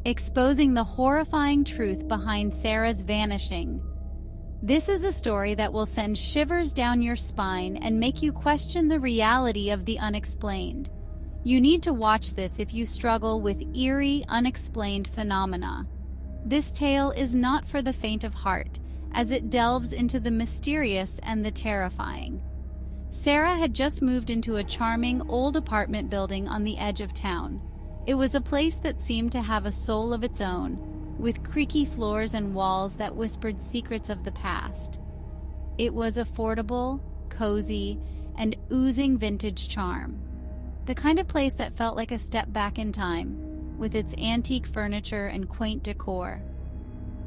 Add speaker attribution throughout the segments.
Speaker 1: exposing the horrifying truth behind Sarah's vanishing. This is a story that will send shivers down your spine and make you question the reality of the unexplained. You need to watch this if you struggle with eerie, unexplained phenomena. This tale is not for the faint of heart, as it delves into the mysterious and the terrifying. Sarah had just moved into a charming old apartment building on the edge of town. It was a place that seemed to have a soul of its own, with creaky floors and walls that whispered secrets of the past. It was affordable, cozy, and oozing vintage charm. The kind of place that felt like a step back in time, with its antique furniture and quaint decor.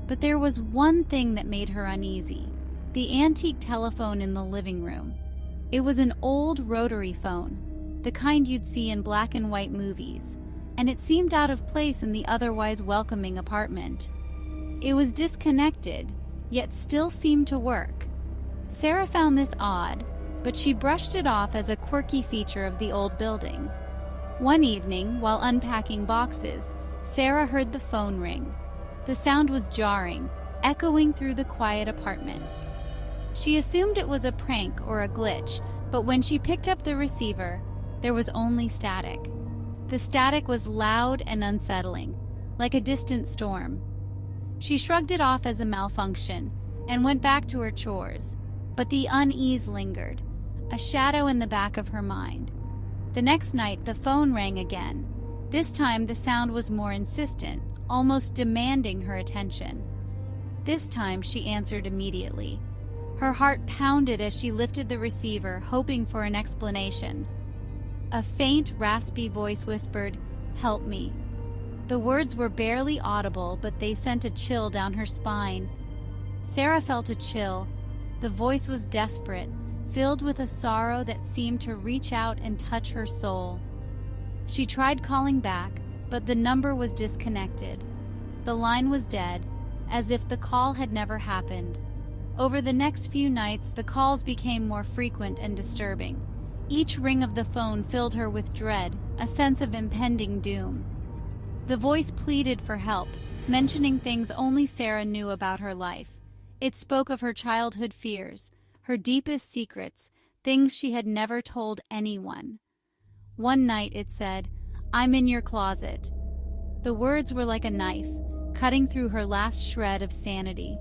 Speaker 1: But there was one thing that made her uneasy: the antique telephone in the living room. It was an old rotary phone, the kind you'd see in black and white movies, and it seemed out of place in the otherwise welcoming apartment. It was disconnected, yet still seemed to work. Sarah found this odd, but she brushed it off as a quirky feature of the old building. One evening, while unpacking boxes, Sarah heard the phone ring. The sound was jarring, echoing through the quiet apartment. She assumed it was a prank or a glitch, but when she picked up the receiver, there was only static. The static was loud and unsettling, like a distant storm. She shrugged it off as a malfunction and went back to her chores, but the unease lingered, a shadow in the back of her mind. The next night, the phone rang again. This time, the sound was more insistent, almost demanding her attention. This time, she answered immediately. Her heart pounded as she lifted the receiver, hoping for an explanation. A faint, raspy voice whispered, "Help me." The words were barely audible, but they sent a chill down her spine. Sarah felt a chill. The voice was desperate, filled with a sorrow that seemed to reach out and touch her soul. She tried calling back, but the number was disconnected. The line was dead, as if the call had never happened. Over the next few nights, the calls became more frequent and disturbing. Each ring of the phone filled her with dread, a sense of impending doom. The voice pleaded for help, mentioning things only Sarah knew about her life. It spoke of her childhood fears, her deepest secrets, things she had never told anyone. One night it said, "I'm in your closet." The words were like a knife, cutting through her last shred of sanity.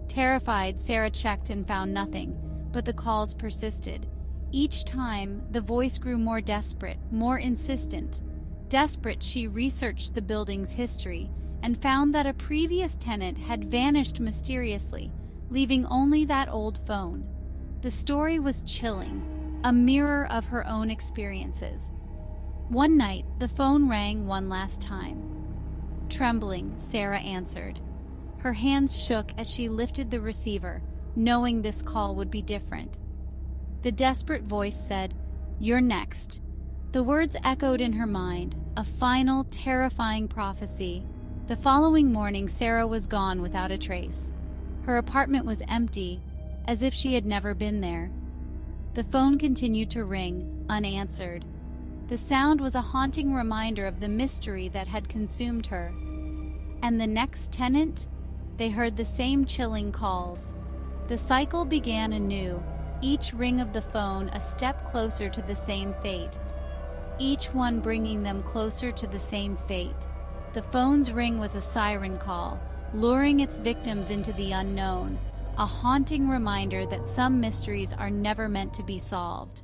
Speaker 1: Terrified, Sarah checked and found nothing, but the calls persisted. Each time, the voice grew more desperate, more insistent. Desperate, she researched the building's history and found that a previous tenant had vanished mysteriously, leaving only that old phone. The story was chilling, a mirror of her own experiences. One night, the phone rang one last time. Trembling, Sarah answered. Her hands shook as she lifted the receiver, knowing this call would be different. The desperate voice said, "You're next." The words echoed in her mind, a final, terrifying prophecy. The following morning, Sarah was gone without a trace. Her apartment was empty, as if she had never been there. The phone continued to ring, unanswered. The sound was a haunting reminder of the mystery that had consumed her. And the next tenant? They heard the same chilling calls. The cycle began anew, each ring of the phone a step closer to the same fate. Each one bringing them closer to the same fate. The phone's ring was a siren call, luring its victims into the unknown, a haunting reminder that some mysteries are never meant to be solved.